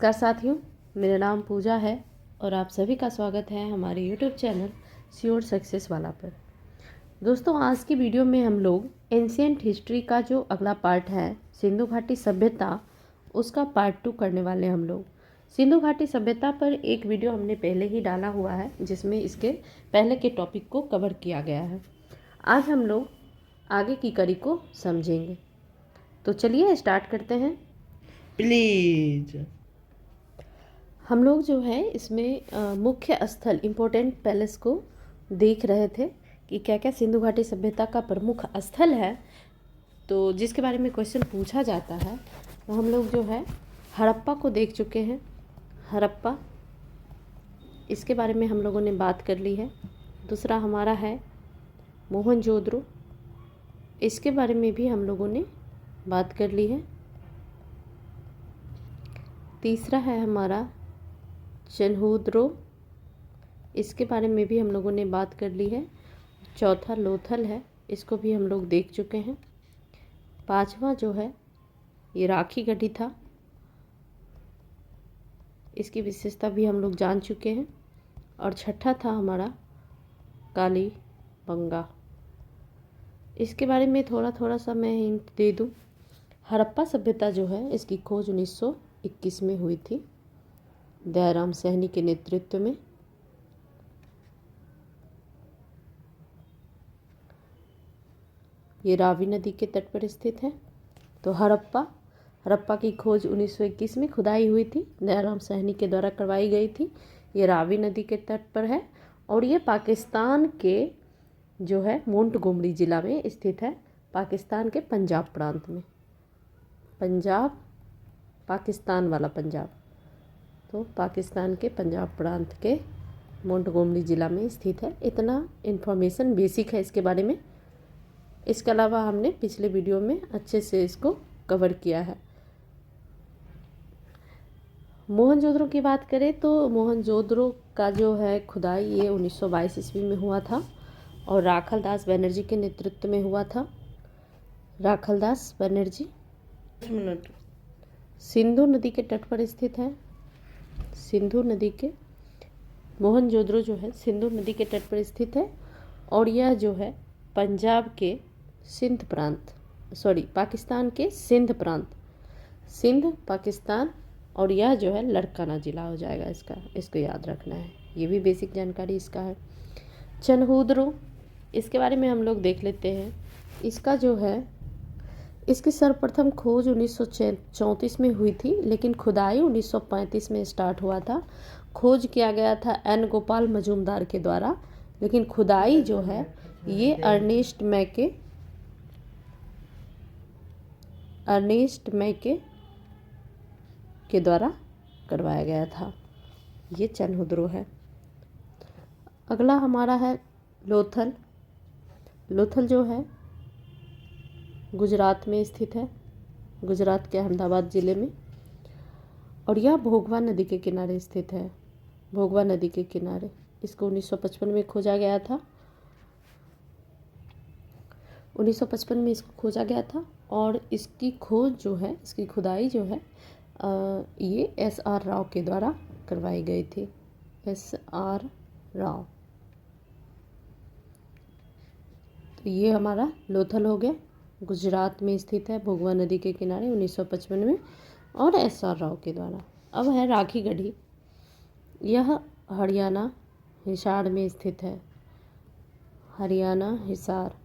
नमस्कार साथियों, मेरा नाम पूजा है और आप सभी का स्वागत है हमारे YouTube चैनल श्योर सक्सेस वाला पर। दोस्तों, आज की वीडियो में हम लोग एंशिएंट हिस्ट्री का जो अगला पार्ट है सिंधु घाटी सभ्यता, उसका पार्ट 2 करने वाले हम लोग। सिंधु घाटी सभ्यता पर एक वीडियो हमने पहले ही डाला हुआ है जिसमें इसके पहले के टॉपिक को कवर किया गया है। आज हम लोग आगे की कड़ी को समझेंगे, तो चलिए स्टार्ट करते हैं प्लीज। हम लोग जो है इसमें मुख्य स्थल इम्पोर्टेंट पैलेस को देख रहे थे कि क्या क्या सिंधु घाटी सभ्यता का प्रमुख स्थल है, तो जिसके बारे में क्वेश्चन पूछा जाता है। तो हम लोग जो है हड़प्पा को देख चुके हैं। हड़प्पा, इसके बारे में हम लोगों ने बात कर ली है। दूसरा हमारा है मोहनजोदड़ो, इसके बारे में भी हम लोगों ने बात कर ली है। तीसरा है हमारा चन्हुद्रो, इसके बारे में भी हम लोगों ने बात कर ली है। चौथा लोथल है, इसको भी हम लोग देख चुके हैं। पांचवा जो है ये राखी गढ़ी था, इसकी विशेषता भी हम लोग जान चुके हैं। और छठा था हमारा कालीबंगा, इसके बारे में थोड़ा सा मैं हिंट दे दूं। हड़प्पा सभ्यता जो है इसकी खोज 1921 में हुई थी दयाराम सैनी के नेतृत्व में। ये रावी नदी के तट पर स्थित है। तो हड़प्पा की खोज 1921 में खुदाई हुई थी, दयाराम सैनी के द्वारा करवाई गई थी। ये रावी नदी के तट पर है और ये पाकिस्तान के जो है मोंटगोमरी ज़िला में स्थित है, पाकिस्तान के पंजाब प्रांत में। पंजाब, पाकिस्तान वाला पंजाब, तो पाकिस्तान के पंजाब प्रांत के मोंटगोमरी ज़िला में स्थित है। इतना इन्फॉर्मेशन बेसिक है इसके बारे में। इसके अलावा हमने पिछले वीडियो में अच्छे से इसको कवर किया है। मोहनजोदड़ो की बात करें तो मोहनजोदड़ो का जो है खुदाई ये 1922 ईस्वी में हुआ था और राखलदास बनर्जी के नेतृत्व में हुआ था। राखलदास बनर्जी सिंधु नदी के तट पर स्थित है। सिंधु नदी के मोहनजोदड़ो जो है सिंधु नदी के तट पर स्थित है और यह जो है पंजाब के सिंध प्रांत, पाकिस्तान के सिंध प्रांत, सिंध पाकिस्तान, और यह जो है लड़काना ज़िला हो जाएगा इसको याद रखना है। ये भी बेसिक जानकारी इसका है। चन्हुद्रो, इसके बारे में हम लोग देख लेते हैं। इसका जो है इसकी सर्वप्रथम खोज 1934 में हुई थी, लेकिन खुदाई 1935 में स्टार्ट हुआ था। खोज किया गया था एन गोपाल मजूमदार के द्वारा, लेकिन खुदाई जो है ये अर्नेस्ट मैके के द्वारा करवाया गया था। ये चन्हुद्रो है। अगला हमारा है लोथल। लोथल जो है गुजरात में स्थित है, गुजरात के अहमदाबाद ज़िले में, और यह भोगवा नदी के किनारे स्थित है। भोगवा नदी के किनारे इसको 1955 में खोजा गया था। 1955 में इसको खोजा गया था और इसकी खोज जो है, इसकी खुदाई जो है ये एस.आर. राव के द्वारा करवाई गई थी। एस.आर. राव। तो ये हमारा लोथल हो गया, गुजरात में स्थित है, भोगवा नदी के किनारे 1955 में, और एस.आर. राव के द्वारा। अब है राखी गढ़ी। यह हरियाणा हिसार में स्थित है। हरियाणा हिसार।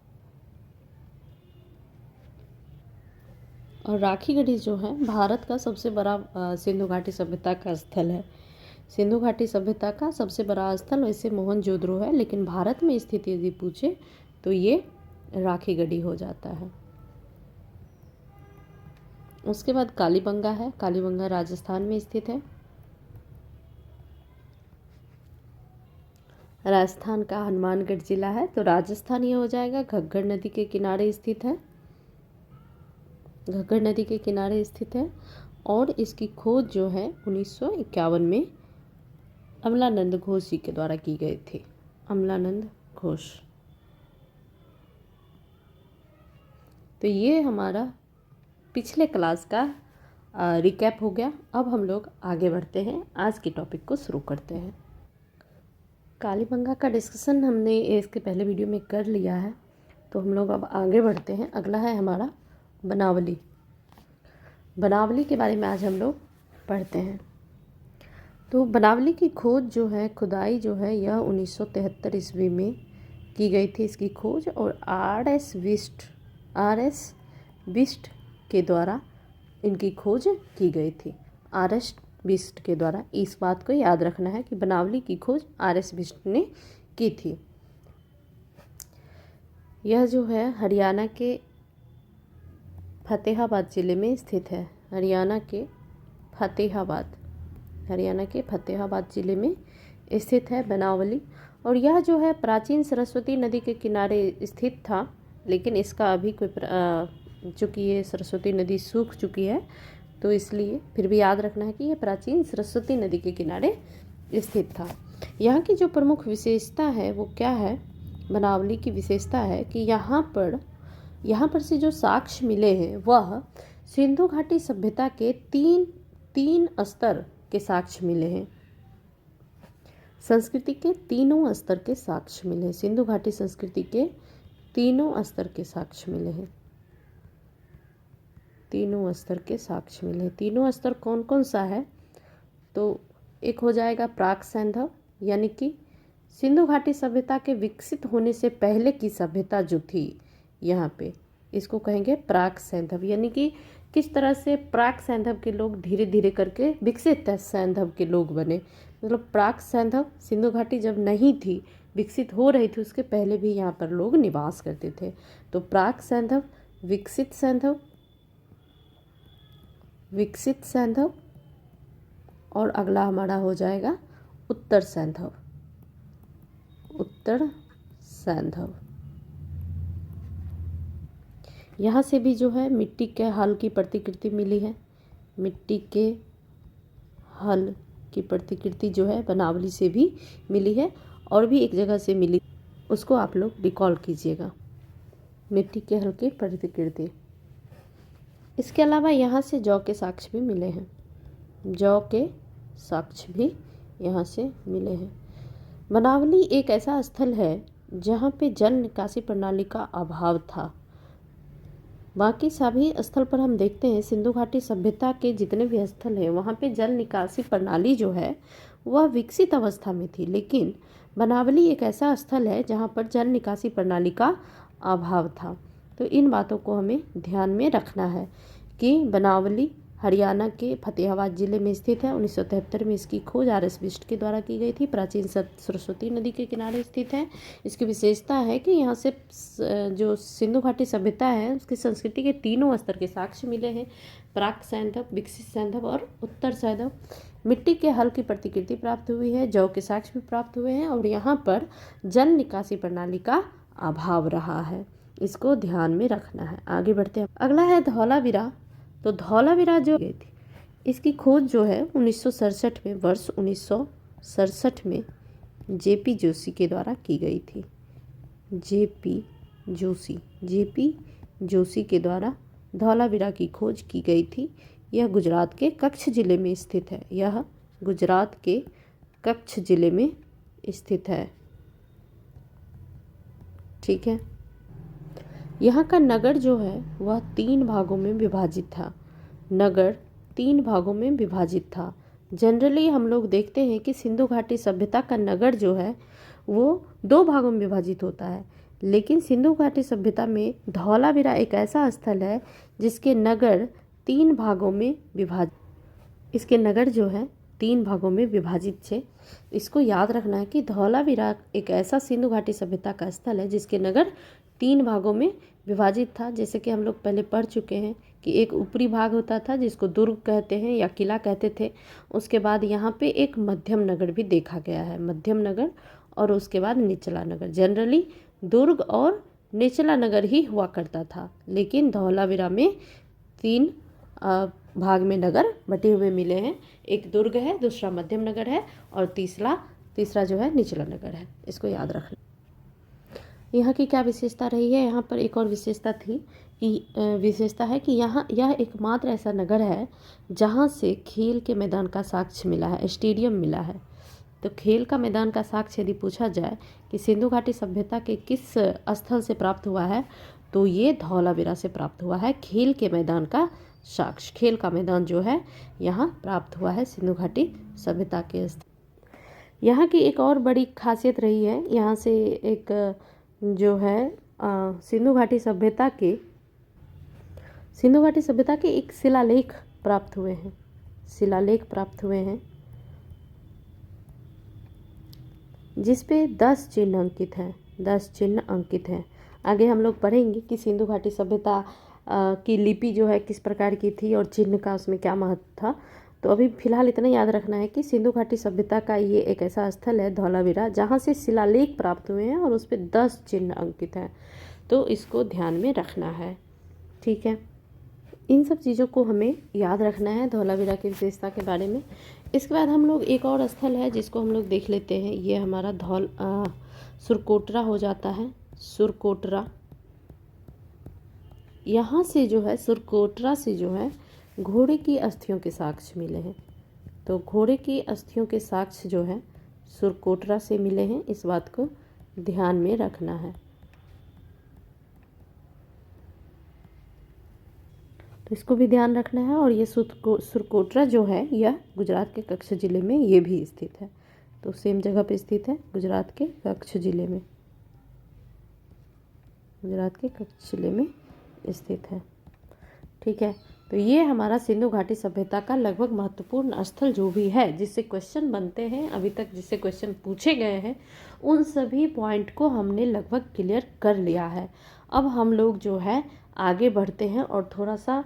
और राखी गढ़ी जो है भारत का सबसे बड़ा सिंधु घाटी सभ्यता का स्थल है। सिंधु घाटी सभ्यता का सबसे बड़ा स्थल वैसे मोहनजोदड़ो है, लेकिन भारत में स्थित यदि पूछे तो ये राखी गढ़ी हो जाता है। उसके बाद कालीबंगा है। कालीबंगा राजस्थान में स्थित है। राजस्थान का हनुमानगढ़ जिला है, तो राजस्थान ये हो जाएगा। घग्गर नदी के किनारे स्थित है, घग्गर नदी के किनारे स्थित है। और इसकी खोज जो है 1951 में अमलानंद घोष जी के द्वारा की गई थी। अमलानंद घोष। तो ये हमारा पिछले क्लास का रिकैप हो गया। अब हम लोग आगे बढ़ते हैं, आज की टॉपिक को शुरू करते हैं। कालीबंगा का डिस्कशन हमने इसके पहले वीडियो में कर लिया है, तो हम लोग अब आगे बढ़ते हैं। अगला है हमारा बनावली। बनावली के बारे में आज हम लोग पढ़ते हैं। तो बनावली की खोज जो है, खुदाई जो है, यह 1973 ईस्वी में की गई थी इसकी खोज, और आर.एस. बिस्ट के द्वारा इनकी खोज की गई थी। आर.एस. बिस्ट के द्वारा, इस बात को याद रखना है कि बनावली की खोज आर.एस. बिस्ट ने की थी। यह जो है हरियाणा के फतेहाबाद ज़िले में स्थित है। हरियाणा के फतेहाबाद ज़िले में स्थित है बनावली। और यह जो है प्राचीन सरस्वती नदी के किनारे स्थित था, लेकिन इसका अभी कोई चूँकि ये सरस्वती नदी सूख चुकी है, तो इसलिए फिर भी याद रखना है कि यह प्राचीन सरस्वती नदी के किनारे स्थित था। यहाँ की जो प्रमुख विशेषता है वो क्या है? बनावली की विशेषता है कि यहाँ पर से जो साक्ष्य मिले हैं वह सिंधु घाटी सभ्यता के तीन स्तर के साक्ष्य मिले हैं। संस्कृति के तीनों स्तर के साक्ष्य मिले हैं। सिंधु घाटी संस्कृति के तीनों स्तर के साक्ष्य मिले हैं। तीनों स्तर कौन कौन सा है? तो एक हो जाएगा प्राक सैंधव, यानी कि सिंधु घाटी सभ्यता के विकसित होने से पहले की सभ्यता जो थी यहाँ पे, इसको कहेंगे प्राक सैंधव। यानी कि किस तरह से प्राक सैंधव के लोग धीरे धीरे करके विकसित सैंधव के लोग बने। मतलब प्राक सैंधव, सिंधु घाटी जब नहीं थी, विकसित हो रही थी, उसके पहले भी यहाँ पर लोग निवास करते थे। तो प्राक सैंधव, विकसित सैंधव, और अगला हमारा हो जाएगा उत्तर सैंधव। यहाँ से भी जो है मिट्टी के हल की प्रतिकृति मिली है। मिट्टी के हल की प्रतिकृति जो है बनावली से भी मिली है, और भी एक जगह से मिली, उसको आप लोग रिकॉल कीजिएगा। मिट्टी के हल की प्रतिकृति। इसके अलावा यहाँ से जौ के साक्ष्य भी मिले हैं। यहाँ से मिले हैं। बनावली एक ऐसा स्थल है जहाँ पे जल निकासी प्रणाली का अभाव था। बाकी सभी स्थल पर हम देखते हैं, सिंधु घाटी सभ्यता के जितने भी स्थल हैं वहाँ पे जल निकासी प्रणाली जो है वह विकसित अवस्था में थी, लेकिन बनावली एक ऐसा स्थल है जहाँ पर जल निकासी प्रणाली का अभाव था। तो इन बातों को हमें ध्यान में रखना है कि बनावली हरियाणा के फतेहाबाद ज़िले में स्थित है। 1973 में इसकी खोज आर.एस. बिस्ट के द्वारा की गई थी। प्राचीन सरस्वती नदी के किनारे स्थित है। इसकी विशेषता है कि यहाँ से जो सिंधु घाटी सभ्यता है उसकी संस्कृति के तीनों स्तर के साक्ष्य मिले हैं। प्राक सैंधव, विकसित सैंधव और उत्तर सैंधव। मिट्टी के हल की प्रतिकृति प्राप्त हुई है, जौ के साक्ष्य भी प्राप्त हुए हैं, और यहाँ पर जल निकासी प्रणाली का अभाव रहा है। इसको ध्यान में रखना है। आगे बढ़ते हैं। अगला है धौलावीरा। तो धौलावीरा जो गई थी, इसकी खोज जो है 1967 में जेपी जोशी के द्वारा की गई थी। जेपी जोशी के द्वारा धौलावीरा की खोज की गई थी। यह गुजरात के कच्छ जिले में स्थित है। ठीक है। यहाँ का नगर जो है वह 3 भागों में विभाजित था। जनरली हम लोग देखते हैं कि सिंधु घाटी सभ्यता का नगर जो है वो 2 भागों में विभाजित होता है, लेकिन सिंधु घाटी सभ्यता में धौलावीरा एक ऐसा स्थल है जिसके नगर 3 भागों में विभाजित थे। इसको याद रखना है कि धौलावीरा एक ऐसा सिंधु घाटी सभ्यता का स्थल है जिसके नगर 3 भागों में विभाजित था। जैसे कि हम लोग पहले पढ़ चुके हैं कि एक ऊपरी भाग होता था जिसको दुर्ग कहते हैं या किला कहते थे। उसके बाद यहाँ पे एक मध्यम नगर भी देखा गया है, मध्यम नगर, और उसके बाद निचला नगर। जनरली दुर्ग और निचला नगर ही हुआ करता था, लेकिन धौलावीरा में 3 भाग में नगर बटे हुए मिले हैं। एक दुर्ग है, दूसरा मध्यम नगर है, और तीसरा जो है निचला नगर है। इसको याद रखना। यहाँ की क्या विशेषता रही है? यहाँ पर एक और विशेषता थी की विशेषता है कि यहाँ यह एकमात्र ऐसा नगर है जहाँ से खेल के मैदान का साक्ष्य मिला है, स्टेडियम मिला है। तो खेल का मैदान का साक्ष्य यदि पूछा जाए कि सिंधु घाटी सभ्यता के किस स्थल से प्राप्त हुआ है, तो ये धौलावीरा से प्राप्त हुआ है। खेल के मैदान का साक्ष्य, खेल का मैदान जो है यहाँ प्राप्त हुआ है सिंधु घाटी सभ्यता के स्थल। यहाँ की एक और बड़ी खासियत रही है, यहाँ से एक जो है सिंधु घाटी सभ्यता के एक शिलालेख प्राप्त हुए हैं, शिलालेख प्राप्त हुए हैं जिस पे 10 चिन्ह अंकित हैं, 10 चिन्ह अंकित हैं। आगे हम लोग पढ़ेंगे कि सिंधु घाटी सभ्यता की लिपि जो है किस प्रकार की थी और चिन्ह का उसमें क्या महत्व था। तो अभी फिलहाल इतना याद रखना है कि सिंधु घाटी सभ्यता का ये एक ऐसा स्थल है धौलावीरा जहाँ से शिलालेख प्राप्त हुए हैं और उस पर 10 चिन्ह अंकित हैं। तो इसको ध्यान में रखना है, ठीक है। इन सब चीज़ों को हमें याद रखना है धौलावीरा की विशेषता के बारे में। इसके बाद हम लोग एक और स्थल है जिसको हम लोग देख लेते हैं। ये हमारा सुरकोटरा हो जाता है, सुरकोटरा। यहाँ से जो है सुरकोटरा से जो है घोड़े की अस्थियों के साक्ष्य मिले हैं। तो घोड़े की अस्थियों के साक्ष्य जो है सुरकोटरा से मिले हैं, इस बात को ध्यान में रखना है। तो इसको भी ध्यान रखना है। और ये सुरकोटरा जो है यह गुजरात के कच्छ ज़िले में ये भी स्थित है। तो सेम जगह पे स्थित है, गुजरात के कच्छ ज़िले में, गुजरात के कच्छ ज़िले में स्थित है, ठीक है। तो ये हमारा सिंधु घाटी सभ्यता का लगभग महत्वपूर्ण स्थल जो भी है, जिससे क्वेश्चन बनते हैं अभी तक, जिससे क्वेश्चन पूछे गए हैं, उन सभी पॉइंट को हमने लगभग क्लियर कर लिया है। अब हम लोग जो है आगे बढ़ते हैं और थोड़ा सा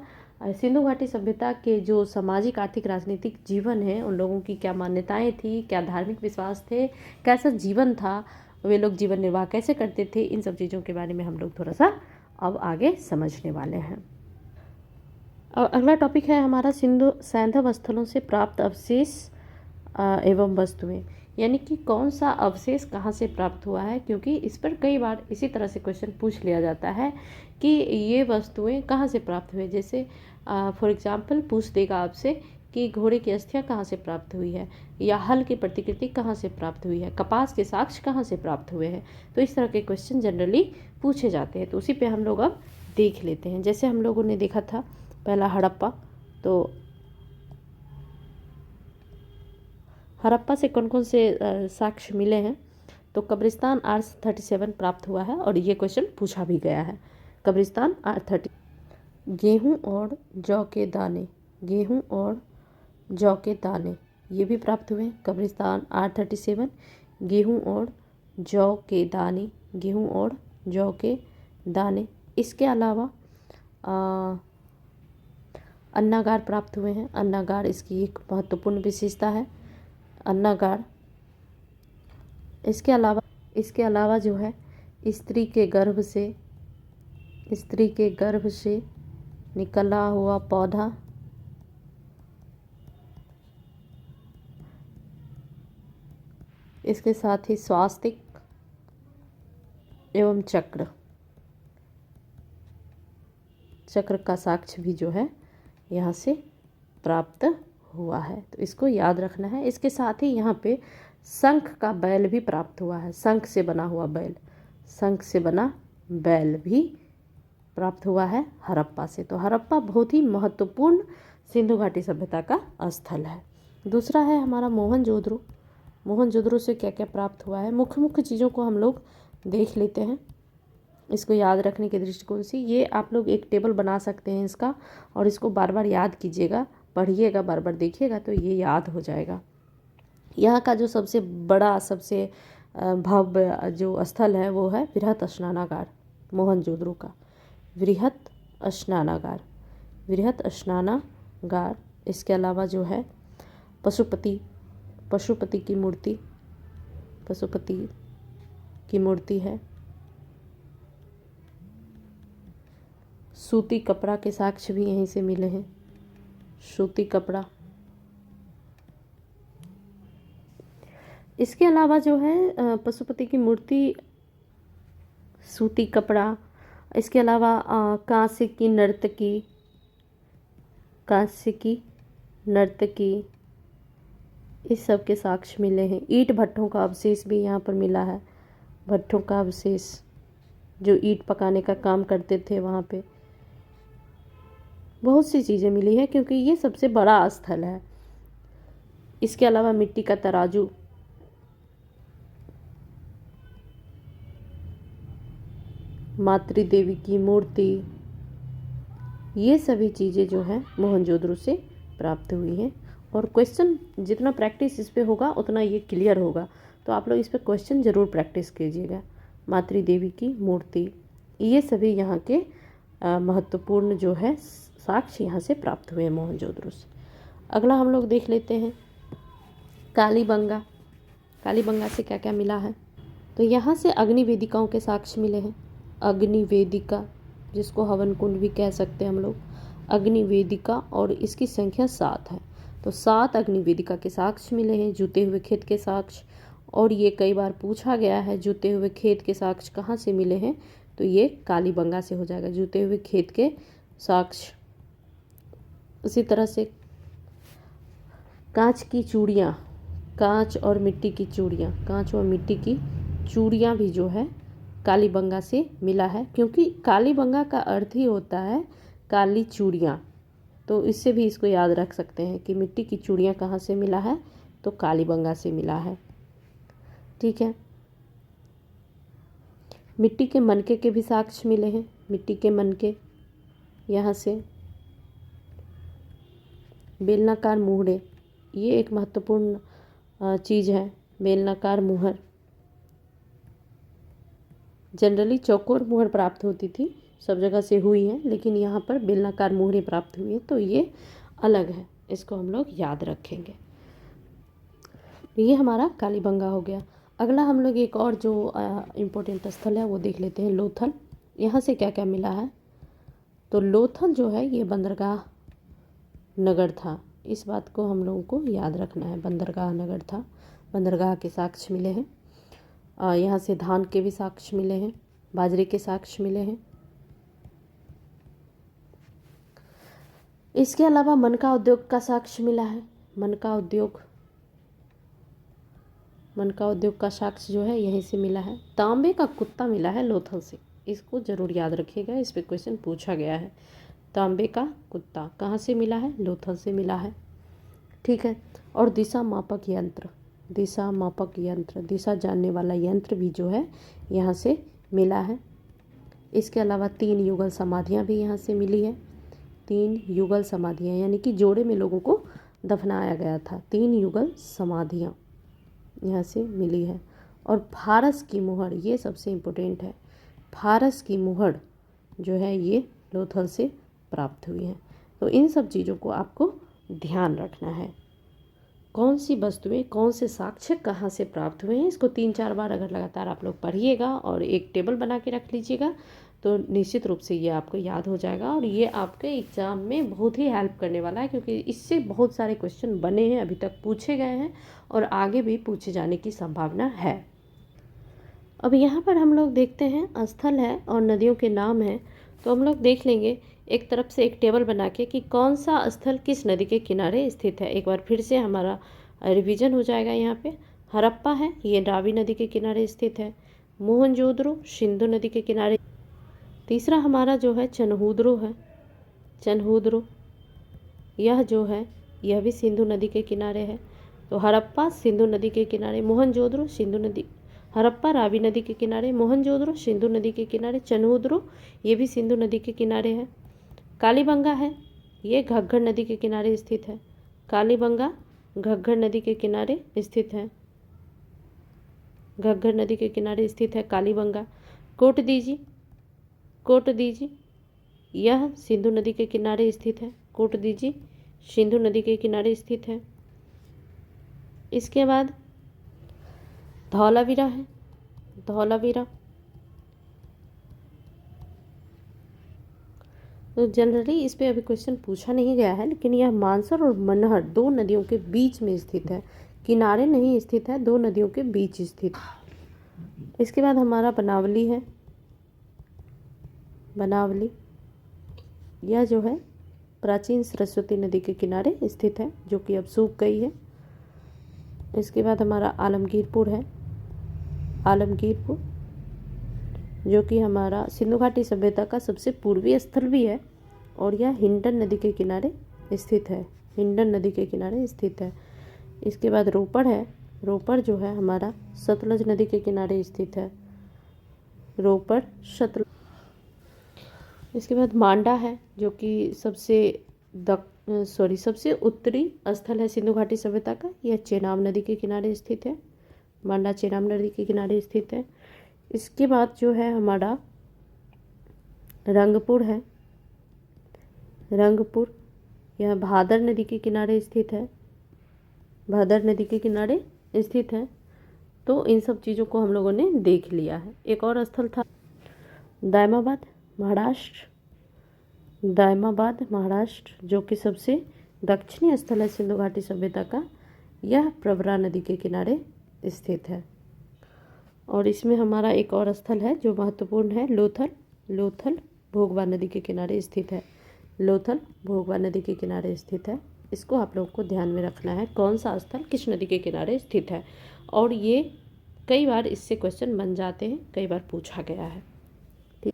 सिंधु घाटी सभ्यता के जो सामाजिक आर्थिक राजनीतिक जीवन है, उन लोगों की क्या मान्यताएं थी, क्या धार्मिक विश्वास थे, कैसा जीवन था, वे लोग जीवन निर्वाह कैसे करते थे, इन सब चीज़ों के बारे में हम लोग थोड़ा सा अब आगे समझने वाले हैं। और अगला टॉपिक है हमारा सैंधव स्थलों से प्राप्त अवशेष एवं वस्तुएं, यानी कि कौन सा अवशेष कहाँ से प्राप्त हुआ है, क्योंकि इस पर कई बार इसी तरह से क्वेश्चन पूछ लिया जाता है कि ये वस्तुएं कहाँ से प्राप्त हुए। जैसे फॉर एग्जांपल पूछ देगा आपसे कि घोड़े की अस्थियाँ कहाँ से प्राप्त हुई है, या हल की प्रतिकृति कहाँ से प्राप्त हुई है, कपास के साक्ष्य कहाँ से प्राप्त हुए हैं। तो इस तरह के क्वेश्चन जनरली पूछे जाते हैं। तो उसी पे हम लोग अब देख लेते हैं। जैसे हम लोगों ने देखा था पहला हड़प्पा, तो हड़प्पा से कौन कौन से साक्ष्य मिले हैं, तो कब्रिस्तान R37 प्राप्त हुआ है और ये क्वेश्चन पूछा भी गया है। कब्रिस्तान R30। गेहूं और जौ के दाने, गेहूं और जौ के दाने ये भी प्राप्त हुए हैं। कब्रिस्तान R37, गेहूं और जौ के दाने, गेहूं और जौ के दाने। इसके अलावा अन्नागार प्राप्त हुए हैं। अन्नागार इसकी एक महत्वपूर्ण विशेषता है, अन्नागार। इसके अलावा जो है स्त्री के गर्भ से निकला हुआ पौधा, इसके साथ ही स्वास्तिक एवं चक्र का साक्ष्य भी जो है यहाँ से प्राप्त हुआ है। तो इसको याद रखना है। इसके साथ ही यहाँ पे शंख का बैल भी प्राप्त हुआ है, शंख से बना हुआ बैल, शंख से बना बैल भी प्राप्त हुआ है हड़प्पा से। तो हड़प्पा बहुत ही महत्वपूर्ण सिंधु घाटी सभ्यता का स्थल है। दूसरा है हमारा मोहनजोदड़ो। मोहनजोदड़ो से क्या क्या प्राप्त हुआ है, मुख्य मुख्य चीज़ों को हम लोग देख लेते हैं। इसको याद रखने के दृष्टिकोण से ये आप लोग एक टेबल बना सकते हैं इसका, और इसको बार बार याद कीजिएगा, पढ़िएगा, बार बार देखिएगा तो ये याद हो जाएगा। यहाँ का जो सबसे बड़ा, सबसे भव्य जो स्थल है वो है बृहत स्नानागार, मोहनजोदड़ो का बृहत स्नानागार, बृहत स्नानागार। इसके अलावा जो है पशुपति की मूर्ति है। सूती कपड़ा के साक्ष्य भी यहीं से मिले हैं, सूती कपड़ा। इसके अलावा जो है पशुपति की मूर्ति, सूती कपड़ा, इसके अलावा कांस्य की नर्तकी इस सब के साक्ष्य मिले हैं। ईंट भट्ठों का अवशेष भी यहाँ पर मिला है। भट्ठों का अवशेष जो ईंट पकाने का काम करते थे वहाँ पे बहुत सी चीज़ें मिली है, क्योंकि ये सबसे बड़ा स्थल है। इसके अलावा मिट्टी का तराजू, मातृ देवी की मूर्ति, ये सभी चीज़ें जो है मोहनजोदड़ो से प्राप्त हुई हैं। और क्वेश्चन जितना प्रैक्टिस इस पे होगा उतना ये क्लियर होगा, तो आप लोग इस पे क्वेश्चन ज़रूर प्रैक्टिस कीजिएगा। मातृ देवी की मूर्ति, ये सभी यहाँ के महत्वपूर्ण जो है साक्ष्य यहाँ से प्राप्त हुए हैं मोहनजोदड़ो से। अगला हम लोग देख लेते हैं कालीबंगा। कालीबंगा से क्या क्या मिला है, तो यहाँ से अग्नि वेदिकाओं के साक्ष्य मिले हैं। अग्नि वेदिका, जिसको हवन कुंड भी कह सकते हैं हम लोग, अग्नि वेदिका, और इसकी संख्या 7 है। तो 7 अग्नि वेदिका के साक्ष्य मिले हैं। जूते हुए खेत के साक्ष्य, और ये कई बार पूछा गया है जूते हुए खेत के साक्ष्य कहाँ से मिले हैं, तो ये कालीबंगा से हो जाएगा, जूते हुए खेत के साक्ष्य। उसी तरह से कांच की चूड़ियाँ, कांच और मिट्टी की चूड़ियाँ, कांच और मिट्टी की चूड़ियाँ भी जो है कालीबंगा से मिला है, क्योंकि कालीबंगा का अर्थ ही होता है काली चूड़ियाँ। तो इससे भी इसको याद रख सकते हैं कि मिट्टी की चूड़ियाँ कहाँ से मिला है, तो कालीबंगा से मिला है। ठीक है। मिट्टी के मनके के भी साक्ष्य मिले हैं। मिट्टी के मनके, यहाँ से बेलनाकार मुहरे, ये एक महत्वपूर्ण चीज़ है। बेलनाकार मुहर, जनरली चौकोर मुहर प्राप्त होती थी, सब जगह से हुई है, लेकिन यहाँ पर बेलनाकार मुहरें प्राप्त हुई है, तो ये अलग है, इसको हम लोग याद रखेंगे। ये हमारा कालीबंगा हो गया। अगला हम लोग एक और जो इम्पोर्टेंट स्थल है वो देख लेते हैं, लोथल। यहाँ से क्या क्या मिला है, तो लोथल जो है ये बंदरगाह नगर था। इस बात को हम लोगों को याद रखना है, बंदरगाह नगर था। बंदरगाह के साक्ष्य मिले हैं। यहाँ से धान के भी साक्ष्य मिले हैं, बाजरे के साक्ष्य मिले हैं। इसके अलावा मनका उद्योग का साक्ष्य मिला है। मनका उद्योग का साक्ष्य जो है यहीं से मिला है। तांबे का कुत्ता मिला है लोथल से, इसको ज़रूर याद रखिएगा, इस पर क्वेश्चन पूछा गया है। तांबे का कुत्ता कहाँ से मिला है, लोथल से मिला है। ठीक है। और दिशा मापक यंत्र, दिशा जानने वाला यंत्र भी जो है यहाँ से मिला है। इसके अलावा 3 युगल समाधियाँ भी यहाँ से मिली है। 3 युगल समाधियाँ, यानी कि जोड़े में लोगों को दफनाया गया था। 3 युगल समाधियाँ यहाँ से मिली है। और फारस की मुहर, ये सबसे इम्पोर्टेंट है। फारस की मुहर जो है ये लोथल से प्राप्त हुई है। तो इन सब चीज़ों को आपको ध्यान रखना है, कौन सी वस्तुएं, कौन से साक्ष्य कहाँ से प्राप्त हुए हैं। इसको 3-4 बार अगर लगातार आप लोग पढ़िएगा और एक टेबल बना के रख लीजिएगा, तो निश्चित रूप से ये आपको याद हो जाएगा, और ये आपके एग्ज़ाम में बहुत ही हेल्प करने वाला है, क्योंकि इससे बहुत सारे क्वेश्चन बने हैं, अभी तक पूछे गए हैं और आगे भी पूछे जाने की संभावना है। अब यहाँ पर हम लोग देखते हैं स्थल है और नदियों के नाम हैं, तो हम लोग देख लेंगे एक तरफ से एक टेबल बना के कि कौन सा स्थल किस नदी के किनारे स्थित है। एक बार फिर से हमारा रिवीजन हो जाएगा। यहाँ पे हड़प्पा है, ये रावी नदी के किनारे स्थित है। मोहनजोदड़ो सिंधु नदी के किनारे। तीसरा हमारा जो है चनहूदरो है। चनहूदरो यह जो है यह भी सिंधु नदी के किनारे है। तो हड़प्पा सिंधु नदी के किनारे, मोहनजोदड़ो सिंधु नदी, हड़प्पा रावी नदी के किनारे, मोहनजोदड़ो सिंधु नदी के किनारे, चनहूदरो ये भी सिंधु नदी के किनारे है। कालीबंगा है, ये घग्गर नदी के किनारे स्थित है। कालीबंगा घग्गर नदी के किनारे स्थित है। घग्गर नदी के किनारे स्थित है कालीबंगा। कोटदीजी यह सिंधु नदी के किनारे स्थित है। कोटदीजी सिंधु नदी के किनारे स्थित है। इसके बाद धौलावीरा है। धौलावीरा तो जनरली इस पे अभी क्वेश्चन पूछा नहीं गया है, लेकिन यह मानसर और मनहर 2 नदियों के बीच में स्थित है, किनारे नहीं स्थित है, 2 नदियों के बीच स्थित। इसके बाद हमारा बनावली है। बनावली, यह जो है प्राचीन सरस्वती नदी के किनारे स्थित है, जो कि अब सूख गई है। इसके बाद हमारा आलमगीरपुर है, आलमगीरपुर जो कि हमारा सिंधु घाटी सभ्यता का सबसे पूर्वी स्थल भी है, और यह हिंडन नदी के किनारे स्थित है, हिंडन नदी के किनारे स्थित है। इसके बाद रोपड़ है, रोपड़ जो है हमारा सतलज नदी के किनारे स्थित है, रोपड़ सतलज। इसके बाद मांडा है, जो कि सबसे उत्तरी स्थल है सिंधु घाटी सभ्यता का। यह चेनाब नदी के किनारे स्थित है, मांडा चेनाब नदी के किनारे स्थित है। इसके बाद जो है हमारा रंगपुर है, रंगपुर यह भादर नदी के किनारे स्थित है, भादर नदी के किनारे स्थित है। तो इन सब चीज़ों को हम लोगों ने देख लिया है। एक और स्थल था दायमाबाद महाराष्ट्र, दायमाबाद महाराष्ट्र जो कि सबसे दक्षिणी स्थल है सिंधु घाटी सभ्यता का। यह प्रवरा नदी के किनारे स्थित है। और इसमें हमारा एक और स्थल है जो महत्वपूर्ण है, लोथल, लोथल भोगवा नदी के किनारे स्थित है, लोथल भोगवा नदी के किनारे स्थित है। इसको आप लोगों को ध्यान में रखना है, कौन सा स्थल किस नदी के किनारे स्थित है। और ये कई बार इससे क्वेश्चन बन जाते हैं, कई बार पूछा गया है। ठीक,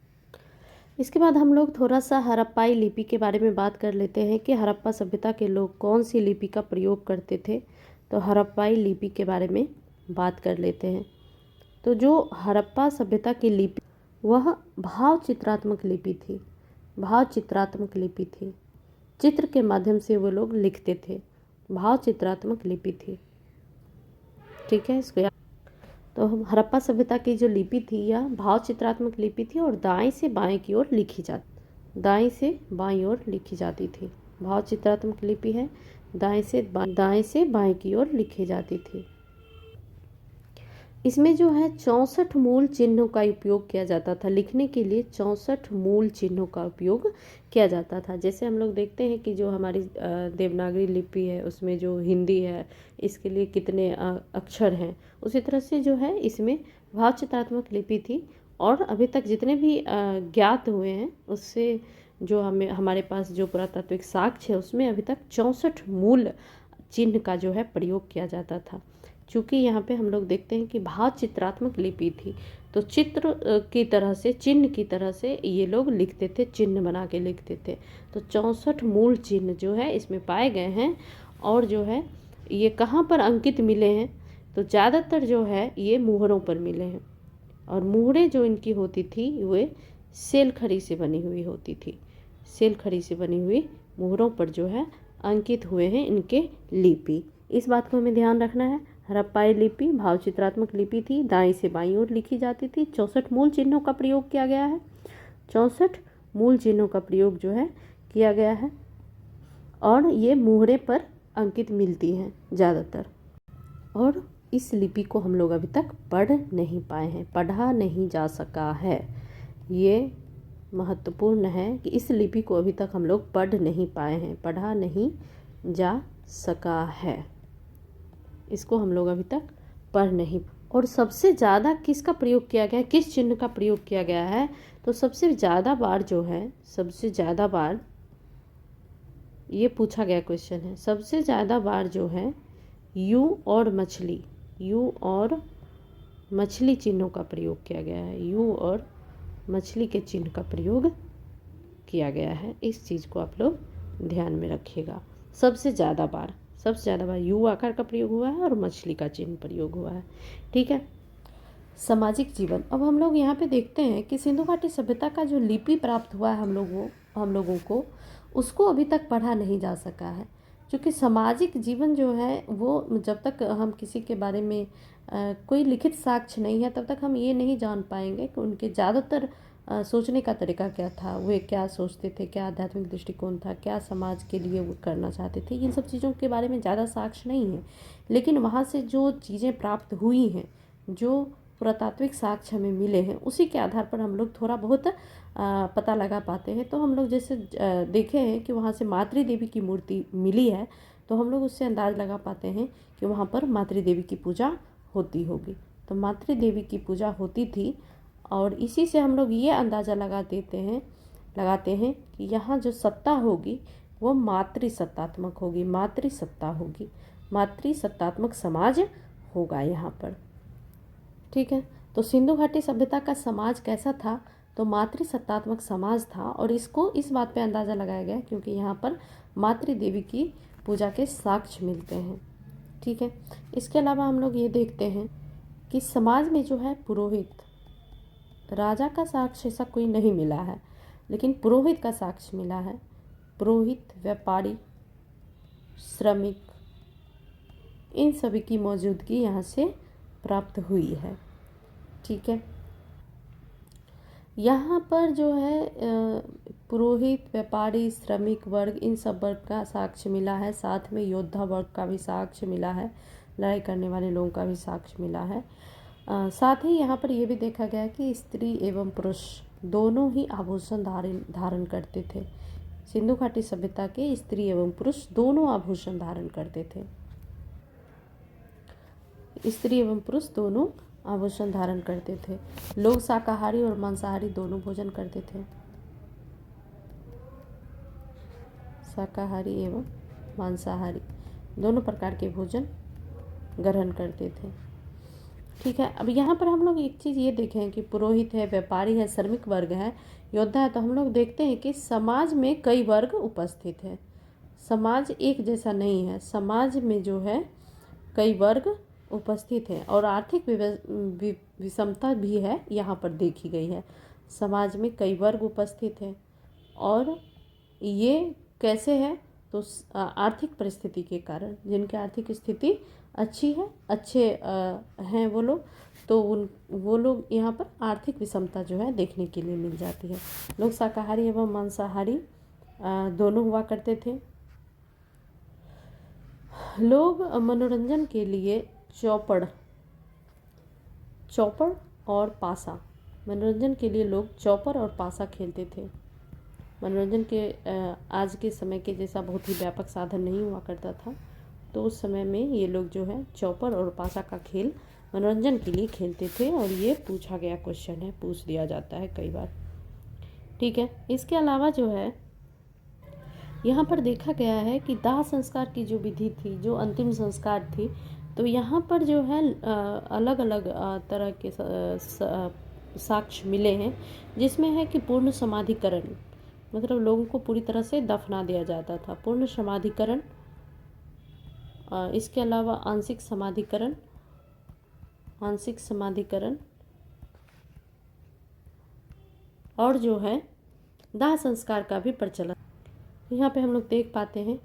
इसके बाद हम लोग थोड़ा सा हड़प्पाई लिपि के बारे में बात कर लेते हैं कि हड़प्पा सभ्यता के लोग कौन सी लिपि का प्रयोग करते थे। तो हड़प्पाई लिपि के बारे में बात कर लेते हैं। तो जो हड़प्पा सभ्यता की लिपि, वह भाव चित्रात्मक लिपि थी, भाव चित्रात्मक लिपि थी। चित्र के माध्यम से वो लोग लिखते थे, भाव चित्रात्मक लिपि थी। ठीक है, इसको तो हम हड़प्पा सभ्यता की जो लिपि थी यह भाव चित्रात्मक लिपि थी और दाएं से बाएं की ओर लिखी जाती, दाएं से बाएं ओर लिखी जाती थी। भाव चित्रात्मक लिपि है, दाएं से बाएं की ओर लिखी जाती थी। इसमें जो है 64 मूल चिन्हों का उपयोग किया जाता था लिखने के लिए, 64 मूल चिन्हों का उपयोग किया जाता था। जैसे हम लोग देखते हैं कि जो हमारी देवनागरी लिपि है उसमें जो हिंदी है इसके लिए कितने अक्षर हैं, उसी तरह से जो है इसमें भाव चित्रात्मक लिपि थी। और अभी तक जितने भी ज्ञात हुए हैं उससे जो हमारे पास जो पुरातात्विक साक्ष्य है उसमें अभी तक 64 मूल चिन्ह का जो है प्रयोग किया जाता था। चूँकि यहाँ पे हम लोग देखते हैं कि भाव चित्रात्मक लिपि थी, तो चित्र की तरह से, चिन्ह की तरह से ये लोग लिखते थे, चिन्ह बना के लिखते थे। तो 64 मूल चिन्ह जो है इसमें पाए गए हैं। और जो है ये कहाँ पर अंकित मिले हैं, तो ज़्यादातर जो है ये मुहरों पर मिले हैं। और मुहरें जो इनकी होती थी वे सेल खड़ी से बनी हुई होती थी, सेल खड़ी से बनी हुई मुहरों पर जो है अंकित हुए हैं इनके लिपि। इस बात को हमें ध्यान रखना है। हड़प्पाई लिपि भाव चित्रात्मक लिपि थी, दाएं से बाईं ओर लिखी जाती थी। 64 मूल चिन्हों का प्रयोग किया गया है, 64 मूल चिन्हों का प्रयोग जो है किया गया है। और ये मुहरे पर अंकित मिलती हैं ज़्यादातर। और इस लिपि को हम लोग अभी तक पढ़ नहीं पाए हैं, पढ़ा नहीं जा सका है। ये महत्वपूर्ण है कि इस लिपि को अभी तक हम लोग पढ़ नहीं पाए हैं, पढ़ा नहीं जा सका है। इसको हम लोग अभी तक पढ़ नहीं। और सबसे ज़्यादा किसका प्रयोग किया गया है, किस चिन्ह का प्रयोग किया गया है, तो सबसे ज़्यादा बार जो है, सबसे ज़्यादा बार ये पूछा गया क्वेश्चन है, सबसे ज़्यादा बार जो है यू और मछली, यू और मछली चिन्हों का प्रयोग किया गया है, यू और मछली के चिन्ह का प्रयोग किया गया है। इस चीज़ को आप लोग ध्यान में रखिएगा। सबसे ज़्यादा बार यू आकार का प्रयोग हुआ है और मछली का चिन्ह प्रयोग हुआ है। ठीक है, सामाजिक जीवन। अब हम लोग यहाँ पे देखते हैं कि सिंधु घाटी सभ्यता का जो लिपि प्राप्त हुआ है हम लोगों को उसको अभी तक पढ़ा नहीं जा सका है। क्योंकि सामाजिक जीवन जो है वो जब तक हम किसी के बारे में कोई लिखित साक्ष्य नहीं है तब तक हम ये नहीं जान पाएंगे कि उनके ज़्यादातर सोचने का तरीका क्या था, वे क्या सोचते थे, क्या आध्यात्मिक दृष्टिकोण था, क्या समाज के लिए वो करना चाहते थे। इन सब चीज़ों के बारे में ज़्यादा साक्ष्य नहीं है, लेकिन वहाँ से जो चीज़ें प्राप्त हुई हैं, जो पुरातात्विक साक्ष्य हमें मिले हैं, उसी के आधार पर हम लोग थोड़ा बहुत पता लगा पाते हैं। तो हम लोग जैसे देखे हैं कि वहाँ से मातृ देवी की मूर्ति मिली है, तो हम लोग उससे अंदाज़ लगा पाते हैं कि वहाँ पर मातृ देवी की पूजा होती होगी। तो मातृ देवी की पूजा होती थी और इसी से हम लोग ये अंदाज़ा लगाते हैं कि यहाँ जो सत्ता होगी वो मातृसत्तात्मक होगी, मातृसत्ता होगी, मातृसत्तात्मक समाज होगा यहाँ पर। ठीक है, तो सिंधु घाटी सभ्यता का समाज कैसा था? तो मातृसत्तात्मक समाज था, और इसको इस बात पे अंदाज़ा लगाया गया क्योंकि यहाँ पर मातृ देवी की पूजा के साक्ष्य मिलते हैं। ठीक है, इसके अलावा हम लोग ये देखते हैं कि समाज में जो है पुरोहित, राजा का साक्ष्य ऐसा कोई नहीं मिला है, लेकिन पुरोहित का साक्ष्य मिला है। पुरोहित, व्यापारी, श्रमिक, इन सभी की मौजूदगी यहाँ से प्राप्त हुई है। ठीक है, यहाँ पर जो है पुरोहित, व्यापारी, श्रमिक वर्ग, इन सब वर्ग का साक्ष्य मिला है। साथ में योद्धा वर्ग का भी साक्ष्य मिला है, लड़ाई करने वाले लोगों का भी साक्ष्य मिला है। साथ ही यहाँ पर यह भी देखा गया कि स्त्री एवं पुरुष दोनों ही आभूषण धारण करते थे। सिंधु घाटी सभ्यता के स्त्री एवं पुरुष दोनों आभूषण धारण करते थे। स्त्री एवं पुरुष दोनों आभूषण धारण करते थे। लोग शाकाहारी और मांसाहारी दोनों भोजन करते थे। शाकाहारी एवं मांसाहारी दोनों प्रकार के भोजन ग्रहण करते थे। ठीक है, अब यहाँ पर हम लोग एक चीज़ ये देखें कि पुरोहित है, व्यापारी है, श्रमिक वर्ग है, योद्धा है, तो हम लोग देखते हैं कि समाज में कई वर्ग उपस्थित है। समाज एक जैसा नहीं है, समाज में जो है कई वर्ग उपस्थित है और आर्थिक विषमता भी है, यहाँ पर देखी गई है। समाज में कई वर्ग उपस्थित है, और ये कैसे है? तो आर्थिक परिस्थिति के कारण, जिनकी आर्थिक स्थिति अच्छी है, अच्छे हैं वो लोग, तो वो लोग यहाँ पर आर्थिक विषमता जो है देखने के लिए मिल जाती है। लोग शाकाहारी एवं मांसाहारी दोनों हुआ करते थे। लोग मनोरंजन के लिए चौपड़ और पासा, मनोरंजन के लिए लोग चौपड़ और पासा खेलते थे। मनोरंजन के आज के समय के जैसा बहुत ही व्यापक साधन नहीं हुआ करता था, तो उस समय में ये लोग जो है चौपड़ और पासा का खेल मनोरंजन के लिए खेलते थे, और ये पूछा गया क्वेश्चन है, पूछ दिया जाता है कई बार। ठीक है, इसके अलावा जो है यहाँ पर देखा गया है कि दाह संस्कार की जो विधि थी, जो अंतिम संस्कार थी, तो यहाँ पर जो है अलग अलग तरह के साक्ष्य मिले हैं, जिसमें है कि पूर्ण समाधिकरण, मतलब लोगों को पूरी तरह से दफना दिया जाता था, पूर्ण समाधिकरण। इसके अलावा आंशिक समाधिकरण और जो है दाह संस्कार का भी प्रचलन। यहाँ पे हम लोग देख पाते हैं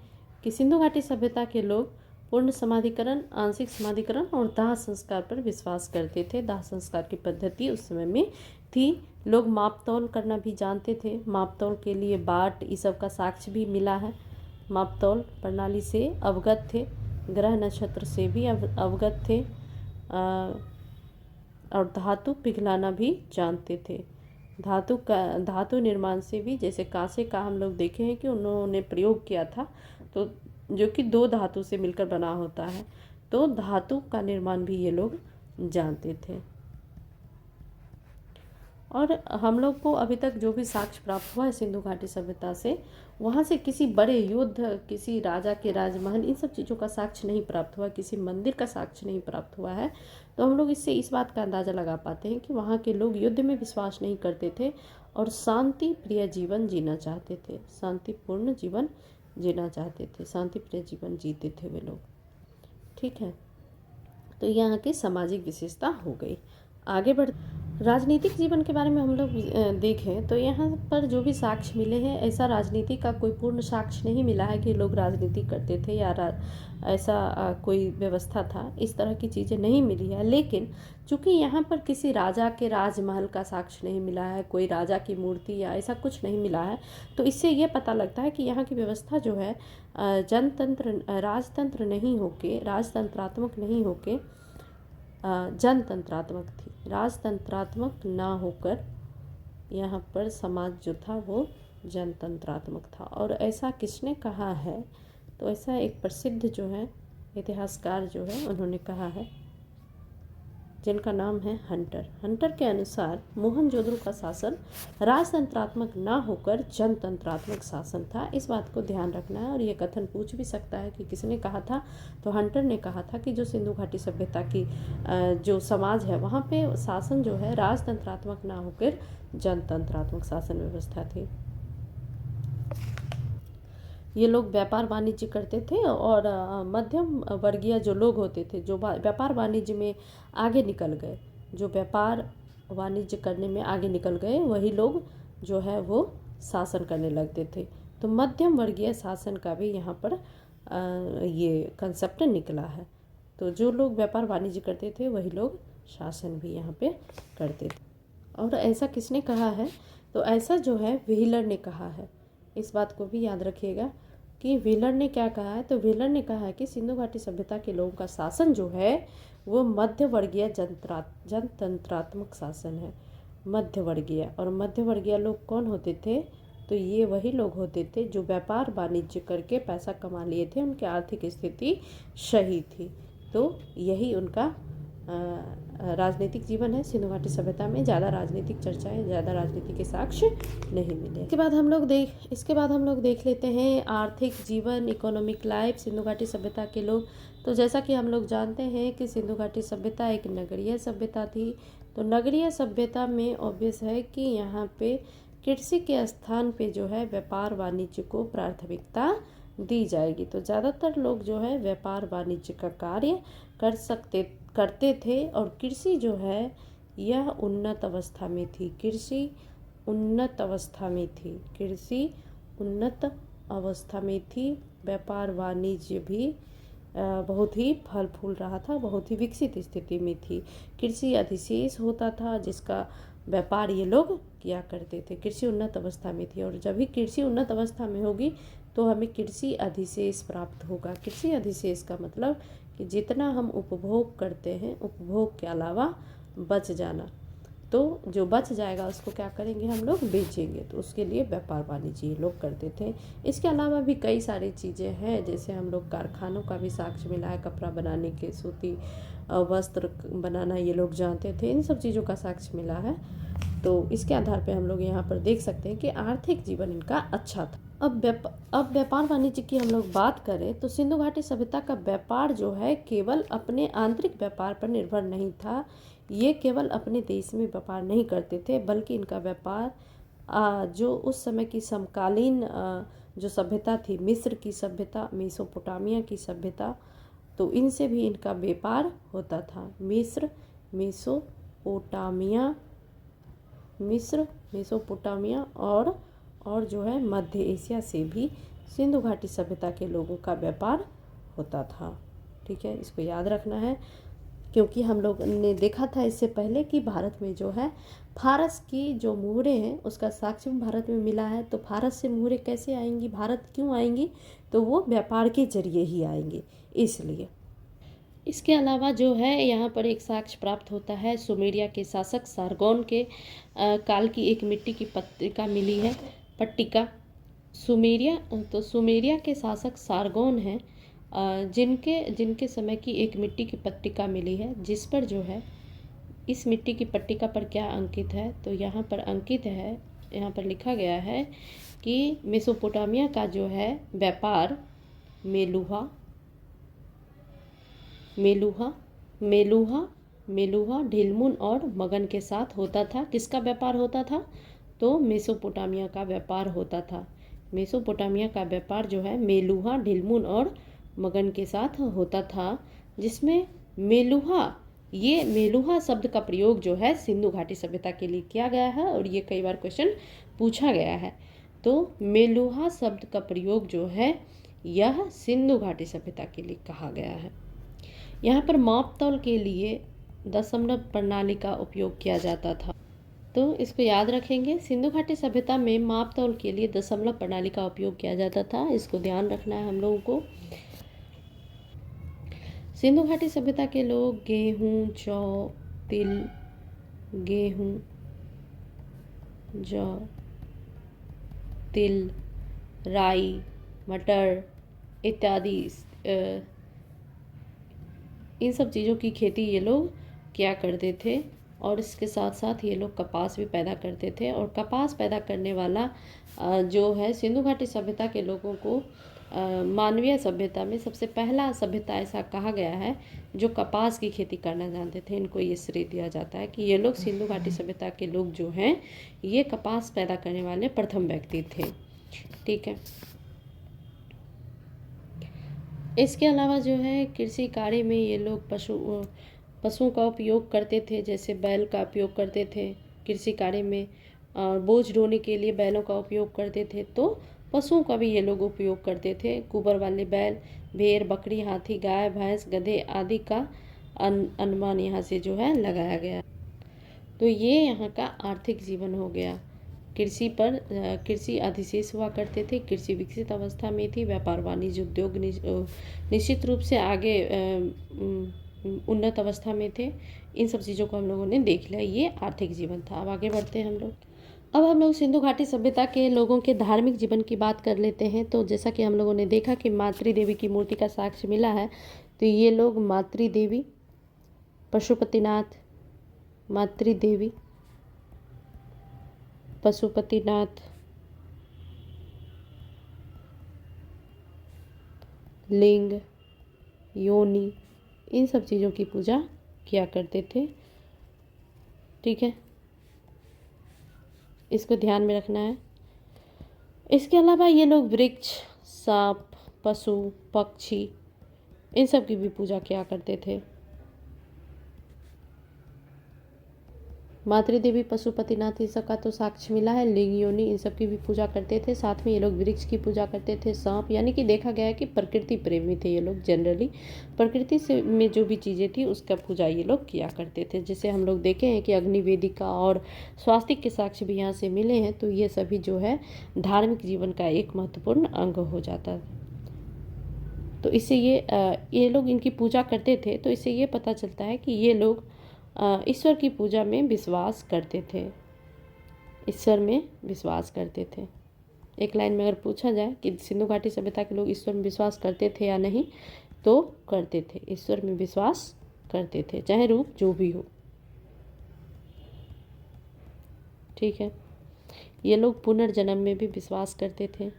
कि सिंधु घाटी सभ्यता के लोग पूर्ण समाधिकरण, आंशिक समाधिकरण और दाह संस्कार पर विश्वास करते थे। दाह संस्कार की पद्धति उस समय में थी। लोग माप तौल करना भी जानते थे, माप तौल के लिए बाट, इस सब का साक्ष्य भी मिला है। माप तौल प्रणाली से अवगत थे, ग्रह नक्षत्र से भी अवगत थे, और धातु पिघलाना भी जानते थे। धातु निर्माण से भी, जैसे कांसे का हम लोग देखे हैं कि उन्होंने प्रयोग किया था, तो जो कि दो धातु से मिलकर बना होता है, तो धातु का निर्माण भी ये लोग जानते थे। और हम लोग को अभी तक जो भी साक्ष्य प्राप्त हुआ है सिंधु घाटी सभ्यता से, वहाँ से किसी बड़े युद्ध, किसी राजा के राजमहल, इन सब चीज़ों का साक्ष्य नहीं प्राप्त हुआ, किसी मंदिर का साक्ष्य नहीं प्राप्त हुआ है। तो हम लोग इससे इस बात का अंदाज़ा लगा पाते हैं कि वहाँ के लोग युद्ध में विश्वास नहीं करते थे और शांति प्रिय जीवन जीना चाहते थे, शांतिपूर्ण जीवन जीना चाहते थे, शांति प्रिय जीवन जीते थे वे लोग। ठीक है, तो यहाँ की सामाजिक विशेषता हो गई। आगे बढ़ राजनीतिक जीवन के बारे में हम लोग देखें तो यहाँ पर जो भी साक्ष्य मिले हैं, ऐसा राजनीति का कोई पूर्ण साक्ष्य नहीं मिला है कि लोग राजनीति करते थे या ऐसा कोई व्यवस्था था, इस तरह की चीज़ें नहीं मिली है। लेकिन चूँकि यहाँ पर किसी राजा के राजमहल का साक्ष्य नहीं मिला है, कोई राजा की मूर्ति या ऐसा कुछ नहीं मिला है, तो इससे ये पता लगता है कि यहाँ की व्यवस्था जो है राजतंत्र नहीं होके, राजतंत्रात्मक नहीं होके जनतंत्रात्मक थी। राजतंत्रात्मक ना होकर यहाँ पर समाज जो था वो जनतंत्रात्मक था। और ऐसा किसने कहा है? तो ऐसा एक प्रसिद्ध जो है इतिहासकार जो है उन्होंने कहा है, जिनका नाम है हंटर। हंटर के अनुसार मोहनजोदड़ो का शासन राजतंत्रात्मक ना होकर जनतंत्रात्मक शासन था। इस बात को ध्यान रखना है। और ये कथन पूछ भी सकता है कि किसने कहा था, तो हंटर ने कहा था कि जो सिंधु घाटी सभ्यता की जो समाज है वहाँ पे शासन जो है राजतंत्रात्मक ना होकर जनतंत्रात्मक शासन व्यवस्था थी। ये लोग व्यापार वाणिज्य करते थे और मध्यम वर्गीय जो लोग होते थे, जो व्यापार वाणिज्य में आगे निकल गए, जो व्यापार वाणिज्य करने में आगे निकल गए, वही लोग जो है वो शासन करने लगते थे। तो मध्यम वर्गीय शासन का भी यहाँ पर ये कंसेप्ट निकला है। तो जो लोग व्यापार वाणिज्य करते थे वही लोग शासन भी यहाँ पे करते थे। और ऐसा किसने कहा है, तो ऐसा जो है व्हीलर ने कहा है। इस बात को भी याद रखिएगा कि व्हीलर ने क्या कहा है, तो व्हीलर ने कहा है कि सिंधु घाटी सभ्यता के लोगों का शासन जो है वो मध्य वर्गीय जनतंत्रात्मक शासन है। मध्य वर्गीय, और मध्य वर्गीय लोग कौन होते थे, तो ये वही लोग होते थे जो व्यापार वाणिज्य करके पैसा कमा लिए थे, उनकी आर्थिक स्थिति सही थी। तो यही उनका राजनीतिक जीवन है। सिंधु घाटी सभ्यता में ज़्यादा राजनीतिक चर्चाएं, ज़्यादा राजनीति के साक्ष्य नहीं मिले। इसके बाद हम लोग देख लेते हैं आर्थिक जीवन, इकोनॉमिक लाइफ सिंधु घाटी सभ्यता के लोग। तो जैसा कि हम लोग जानते हैं कि सिंधु घाटी सभ्यता एक नगरीय सभ्यता थी। तो नगरीय सभ्यता में ऑब्वियस है कि यहाँ पे कृषि के स्थान पे जो है व्यापार वाणिज्य को प्राथमिकता दी जाएगी। तो ज़्यादातर लोग जो है व्यापार वाणिज्य का कार्य करते थे। और कृषि जो है यह उन्नत अवस्था में थी। कृषि उन्नत अवस्था में थी। व्यापार वाणिज्य भी बहुत ही फल फूल रहा था, बहुत ही विकसित स्थिति में थी। कृषि अधिशेष होता था जिसका व्यापार ये लोग किया करते थे। कृषि उन्नत अवस्था में थी, और जब भी कृषि उन्नत अवस्था में होगी तो हमें कृषि अधिशेष प्राप्त होगा। कृषि अधिशेष का मतलब कि जितना हम उपभोग करते हैं, उपभोग के अलावा बच जाना, तो जो बच जाएगा उसको क्या करेंगे, हम लोग बेचेंगे। तो उसके लिए व्यापार वाणिज्य ये लोग करते थे। इसके अलावा भी कई सारी चीज़ें हैं, जैसे हम लोग कारखानों का भी साक्ष्य मिला है, कपड़ा बनाने के, सूती वस्त्र बनाना ये लोग जानते थे। इन सब चीज़ों का साक्ष्य मिला है। तो इसके आधार पे हम लोग यहाँ पर देख सकते हैं कि आर्थिक जीवन इनका अच्छा था। अब व्यापार वाणिज्य की हम लोग बात करें तो सिंधु घाटी सभ्यता का व्यापार जो है केवल अपने आंतरिक व्यापार पर निर्भर नहीं था। ये केवल अपने देश में व्यापार नहीं करते थे, बल्कि इनका व्यापार जो उस समय की समकालीन जो सभ्यता थी, मिस्र की सभ्यता, मेसोपोटामिया की सभ्यता, तो इनसे भी इनका व्यापार होता था। मिस्र, मेसोपोटामिया और जो है मध्य एशिया से भी सिंधु घाटी सभ्यता के लोगों का व्यापार होता था। ठीक है, इसको याद रखना है, क्योंकि हम लोग ने देखा था इससे पहले कि भारत में जो है फारस की जो मुहरें हैं उसका साक्ष्य भारत में मिला है। तो फारस से मुहरें कैसे आएंगी, भारत क्यों आएंगी, तो वो व्यापार के जरिए ही आएंगी। इसलिए इसके अलावा जो है यहाँ पर एक साक्ष्य प्राप्त होता है सुमेरिया के शासक सारगोन के काल की एक मिट्टी की पट्टिका मिली है। सुमेरिया के शासक सारगोन हैं, जिनके समय की एक मिट्टी की पट्टिका मिली है, जिस पर जो है इस मिट्टी की पट्टिका पर क्या अंकित है, तो यहाँ पर अंकित है, यहाँ पर लिखा गया है कि मेसोपोटामिया का जो है व्यापार मेलुहा, ढिलमुन और मगन के साथ होता था। किसका व्यापार होता था, तो मेसोपोटामिया का व्यापार होता था। मेसोपोटामिया का व्यापार जो है मेलुहा, ढिलमुन और मगन के साथ होता था, जिसमें मेलुहा शब्द का प्रयोग जो है सिंधु घाटी सभ्यता के लिए किया गया है, और ये कई बार क्वेश्चन पूछा गया है। तो मेलुहा शब्द का प्रयोग जो है यह सिंधु घाटी सभ्यता के लिए कहा गया है। यहाँ पर माप तौल के लिए दशमलव प्रणाली का उपयोग किया जाता था। तो इसको याद रखेंगे, सिंधु घाटी सभ्यता में माप तौल के लिए दशमलव प्रणाली का उपयोग किया जाता था। इसको ध्यान रखना है हम लोगों को। सिंधु घाटी सभ्यता के लोग गेहूँ, जौ, तिल, राई, मटर इत्यादि इन सब चीज़ों की खेती ये लोग किया करते थे और इसके साथ साथ ये लोग कपास भी पैदा करते थे। और कपास पैदा करने वाला जो है सिंधु घाटी सभ्यता के लोगों को मानवीय सभ्यता में सबसे पहला सभ्यता ऐसा कहा गया है जो कपास की खेती करना जानते थे। इनको ये श्रेय दिया जाता है कि ये लोग सिंधु घाटी सभ्यता के लोग जो हैं ये कपास पैदा करने वाले प्रथम व्यक्ति थे। ठीक है, इसके अलावा जो है कृषि कार्य में ये लोग पशुओं का उपयोग करते थे, जैसे बैल का उपयोग करते थे कृषि कार्य में। बोझ ढोने के लिए बैलों का उपयोग करते थे, तो पशुओं का भी ये लोग उपयोग करते थे। गोबर वाले बैल, भेड़, बकरी, हाथी, गाय, भैंस, गधे आदि का अनुमान यहाँ से जो है लगाया गया। तो ये यहाँ का आर्थिक जीवन हो गया। कृषि अधिशेष हुआ करते थे, कृषि विकसित अवस्था में थी, व्यापार वाणिज्य उद्योग निश्चित रूप से आगे उन्नत अवस्था में थे। इन सब चीज़ों को हम लोगों ने देख लिया, ये आर्थिक जीवन था। अब आगे बढ़ते हैं हम लोग। अब हम लोग सिंधु घाटी सभ्यता के लोगों के धार्मिक जीवन की बात कर लेते हैं। तो जैसा कि हम लोगों ने देखा कि मातृ देवी की मूर्ति का साक्ष्य मिला है, तो ये लोग मातृ देवी, पशुपतिनाथ, मातृ देवी, पशुपतिनाथ, लिंग, योनि, इन सब चीज़ों की पूजा किया करते थे। ठीक है, इसको ध्यान में रखना है। इसके अलावा ये लोग वृक्ष, सांप, पशु, पक्षी, इन सब की भी पूजा किया करते थे। मातृ देवी, पशुपतिनाथ, इन सब का तो साक्ष्य मिला है। लिंग, योनि, इन सब की भी पूजा करते थे। साथ में ये लोग वृक्ष की पूजा करते थे। सांप, यानी कि देखा गया है कि प्रकृति प्रेमी थे ये लोग। जनरली प्रकृति से में जो भी चीज़ें थी उसका पूजा ये लोग किया करते थे। जैसे हम लोग देखे हैं कि अग्नि वेदिका और स्वास्तिक के साक्ष्य भी यहाँ से मिले हैं। तो ये सभी जो है धार्मिक जीवन का एक महत्वपूर्ण अंग हो जाता है। तो इससे ये लोग इनकी पूजा करते थे। तो इससे ये पता चलता है कि ये लोग ईश्वर की पूजा में विश्वास करते थे, ईश्वर में विश्वास करते थे। एक लाइन में अगर पूछा जाए कि सिंधु घाटी सभ्यता के लोग ईश्वर में विश्वास करते थे या नहीं, तो करते थे, ईश्वर में विश्वास करते थे, चाहे रूप जो भी हो। ठीक है, ये लोग पुनर्जन्म में भी विश्वास करते थे।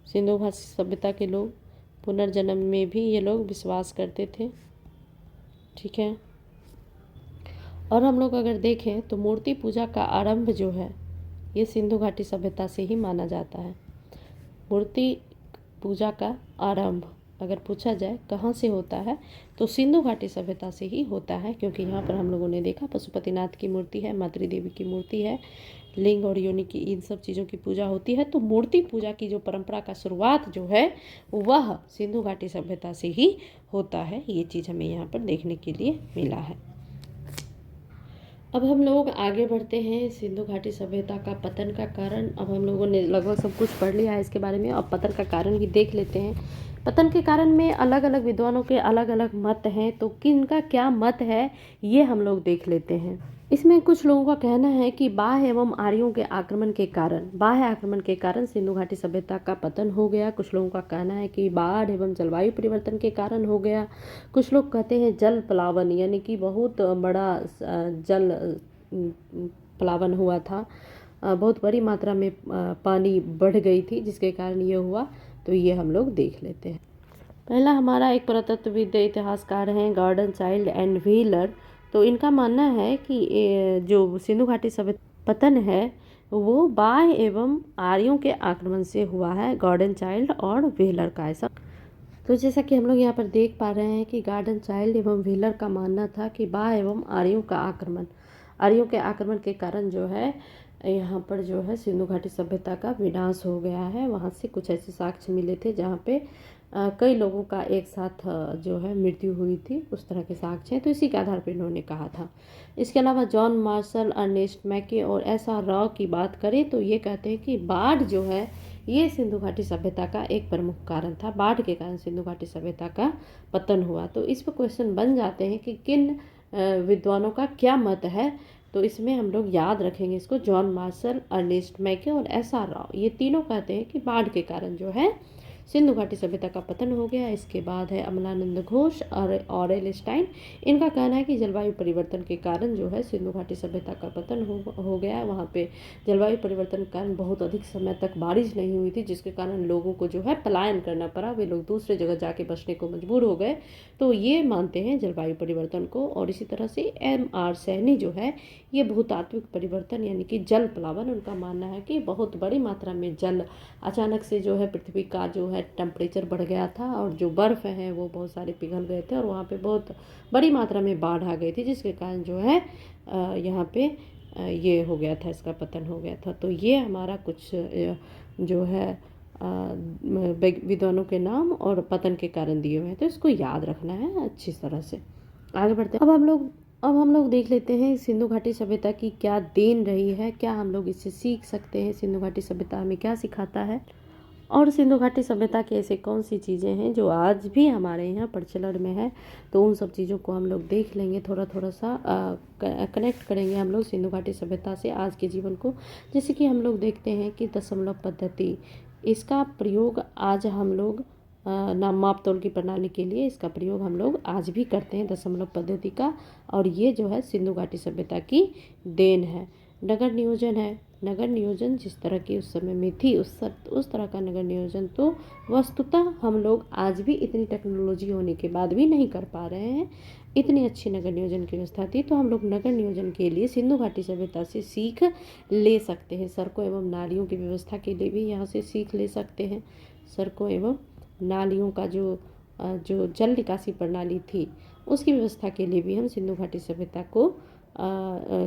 सिंधु घाटी सभ्यता के लोग पुनर्जन्म में भी ये लोग विश्वास करते थे। ठीक है, और हम लोग अगर देखें तो मूर्ति पूजा का आरंभ जो है ये सिंधु घाटी सभ्यता से ही माना जाता है। मूर्ति पूजा का आरंभ अगर पूछा जाए कहाँ से होता है, तो सिंधु घाटी सभ्यता से ही होता है। क्योंकि यहाँ पर हम लोगों ने देखा पशुपतिनाथ की मूर्ति है, मातृ देवी की मूर्ति है, लिंग और योनि की, इन सब चीज़ों की पूजा होती है। तो मूर्ति पूजा की जो परंपरा का शुरुआत जो है वह सिंधु घाटी सभ्यता से ही होता है। ये चीज़ हमें यहाँ पर देखने के लिए मिला है। अब हम लोग आगे बढ़ते हैं। सिंधु घाटी सभ्यता का पतन का कारण, अब हम लोगों ने लगभग सब कुछ पढ़ लिया है इसके बारे में। अब पतन का कारण भी देख लेते हैं। पतन के कारण में अलग अलग विद्वानों के अलग अलग मत हैं, तो किनका क्या मत है ये हम लोग देख लेते हैं। इसमें कुछ लोगों का कहना है कि बाह्य एवं आर्यों के आक्रमण के कारण, बाह्य आक्रमण के कारण सिंधु घाटी सभ्यता का पतन हो गया। कुछ लोगों का कहना है कि बाढ़ एवं जलवायु परिवर्तन के कारण हो गया। कुछ लोग कहते हैं जल प्लावन, यानी कि बहुत बड़ा जल प्लावन हुआ था, बहुत बड़ी मात्रा में पानी बढ़ गई थी जिसके कारण ये हुआ। तो ये हम लोग देख लेते हैं। पहला हमारा एक पुरातत्वविद इतिहासकार हैं गॉर्डन चाइल्ड एंड व्हीलर। तो इनका मानना है कि जो सिंधु घाटी सभ्यता पतन है वो बाह्य एवं आर्यों के आक्रमण से हुआ है, गॉर्डन चाइल्ड और व्हीलर का ऐसा। तो जैसा कि हम लोग यहाँ पर देख पा रहे हैं कि गॉर्डन चाइल्ड एवं व्हीलर का मानना था कि बाह्य एवं आर्यों का आक्रमण, आर्यों के आक्रमण के कारण जो है यहाँ पर जो है सिंधु घाटी सभ्यता का विनाश हो गया है। वहाँ से कुछ ऐसे साक्ष्य मिले थे जहाँ पे कई लोगों का एक साथ जो है मृत्यु हुई थी, उस तरह के साक्ष्य हैं। तो इसी के आधार पर इन्होंने कहा था। इसके अलावा जॉन मार्शल, अर्नेस्ट मैके और एस.आर. राव की बात करें तो ये कहते हैं कि बाढ़ जो है ये सिंधु घाटी सभ्यता का एक प्रमुख कारण था। बाढ़ के कारण सिंधु घाटी सभ्यता का पतन हुआ। तो इस पर क्वेश्चन बन जाते हैं कि किन विद्वानों का क्या मत है। तो इसमें हम लोग याद रखेंगे इसको, जॉन मार्शल, अर्नेस्ट मैके और एस.आर. राव, ये तीनों कहते हैं कि बाढ़ के कारण जो है सिंधु घाटी सभ्यता का पतन हो गया। इसके बाद है अमलानंद घोष और ऑरेल स्टाइन। इनका कहना है कि जलवायु परिवर्तन के कारण जो है सिंधु घाटी सभ्यता का पतन हो गया है। वहाँ पे जलवायु परिवर्तन के कारण बहुत अधिक समय तक बारिश नहीं हुई थी, जिसके कारण लोगों को जो है पलायन करना पड़ा, वे लोग दूसरे जगह जाके बसने को मजबूर हो गए। तो ये मानते हैं जलवायु परिवर्तन को। और इसी तरह से M.R. सैनी जो है ये भूतात्विक परिवर्तन यानी कि जल प्लावन, उनका मानना है कि बहुत बड़ी मात्रा में जल अचानक से जो है पृथ्वी का जो है टेम्परेचर बढ़ गया था और जो बर्फ़ है वो बहुत सारे पिघल गए थे और वहाँ पे बहुत बड़ी मात्रा में बाढ़ आ गई थी, जिसके कारण जो है यहाँ पे ये हो गया था, इसका पतन हो गया था। तो ये हमारा कुछ जो है विद्वानों के नाम और पतन के कारण दिए हुए हैं, तो इसको याद रखना है अच्छी तरह से। आगे बढ़ते हैं। अब हम लोग देख लेते हैं सिंधु घाटी सभ्यता की क्या देन रही है, क्या हम लोग इससे सीख सकते हैं, सिंधु घाटी सभ्यता हमें क्या सिखाता है और सिंधु घाटी सभ्यता की ऐसे कौन सी चीज़ें हैं जो आज भी हमारे यहाँ प्रचलन में है। तो उन सब चीज़ों को हम लोग देख लेंगे, थोड़ा सा कनेक्ट करेंगे हम लोग सिंधु घाटी सभ्यता से आज के जीवन को। जैसे कि हम लोग देखते हैं कि दशमलव पद्धति, इसका प्रयोग आज हम लोग नाम माप तोल की प्रणाली के लिए इसका प्रयोग हम लोग आज भी करते हैं, दशमलव पद्धति का। और ये जो है सिंधु घाटी सभ्यता की देन है। नगर नियोजन है, नगर नियोजन जिस तरह की उस समय में थी उस तरह का नगर नियोजन तो वस्तुतः हम लोग आज भी इतनी टेक्नोलॉजी होने के बाद भी नहीं कर पा रहे हैं। इतनी अच्छी नगर नियोजन की व्यवस्था थी, तो हम लोग नगर नियोजन के लिए सिंधु घाटी सभ्यता से सीख ले सकते हैं। सड़कों एवं नालियों की व्यवस्था के लिए भी यहाँ से सीख ले सकते हैं। सड़कों एवं नालियों का जो जल निकासी प्रणाली थी उसकी व्यवस्था के लिए भी हम सिंधु घाटी सभ्यता को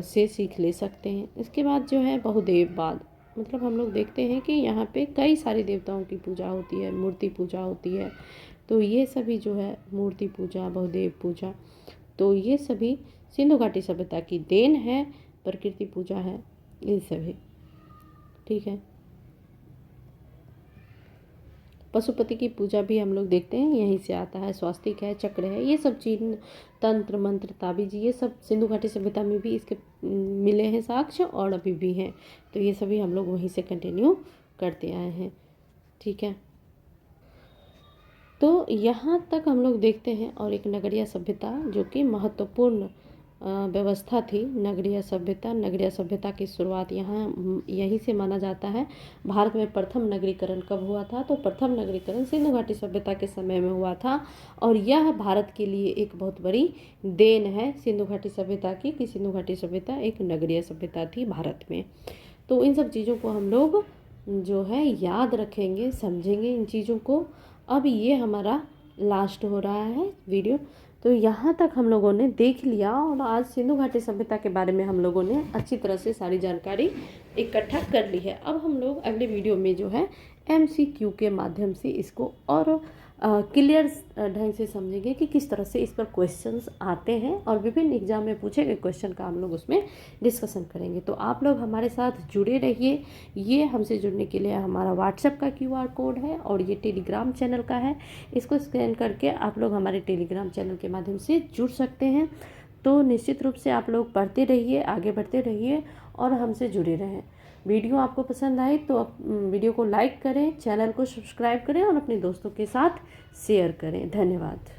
से सीख ले सकते हैं। इसके बाद जो है बहुदेववाद, मतलब हम लोग देखते हैं कि यहाँ पे कई सारे देवताओं की पूजा होती है, मूर्ति पूजा होती है। तो ये सभी जो है मूर्ति पूजा, बहुदेव पूजा, तो ये सभी सिंधु घाटी सभ्यता की देन है। प्रकृति पूजा है, ये सभी ठीक है। पशुपति की पूजा भी हम लोग देखते हैं यहीं से आता है। स्वास्तिक है, चक्र है, ये सब चिन्ह, तंत्र मंत्र, ताबीज, ये सब सिंधु घाटी सभ्यता में भी इसके मिले हैं साक्ष्य और अभी भी हैं। तो ये सभी हम लोग वहीं से कंटिन्यू करते आए हैं, ठीक है। तो यहाँ तक हम लोग देखते हैं। और एक नगरीय सभ्यता जो कि महत्वपूर्ण व्यवस्था थी, नगरीय सभ्यता की शुरुआत यहीं से माना जाता है। भारत में प्रथम नगरीकरण कब हुआ था? तो प्रथम नगरीकरण सिंधु घाटी सभ्यता के समय में हुआ था। और यह भारत के लिए एक बहुत बड़ी देन है सिंधु घाटी सभ्यता की, कि सिंधु घाटी सभ्यता एक नगरीय सभ्यता थी भारत में। तो इन सब चीज़ों को हम लोग जो है याद रखेंगे, समझेंगे इन चीज़ों को। अब ये हमारा लास्ट हो रहा है वीडियो, तो यहाँ तक हम लोगों ने देख लिया और आज सिंधु घाटी सभ्यता के बारे में हम लोगों ने अच्छी तरह से सारी जानकारी इकट्ठा कर ली है। अब हम लोग अगले वीडियो में जो है MCQ के माध्यम से इसको और क्लियर ढंग से समझेंगे कि किस तरह से इस पर क्वेश्चंस आते हैं और विभिन्न एग्जाम में पूछे गए क्वेश्चन का हम लोग उसमें डिस्कशन करेंगे। तो आप लोग हमारे साथ जुड़े रहिए। ये हमसे जुड़ने के लिए हमारा व्हाट्सएप का QR कोड है और ये टेलीग्राम चैनल का है। इसको स्कैन करके आप लोग हमारे टेलीग्राम चैनल के माध्यम से जुड़ सकते हैं। तो निश्चित रूप से आप लोग पढ़ते रहिए, आगे बढ़ते रहिए और हमसे जुड़े रहें। वीडियो आपको पसंद आए तो आप वीडियो को लाइक करें, चैनल को सब्सक्राइब करें और अपने दोस्तों के साथ शेयर करें। धन्यवाद।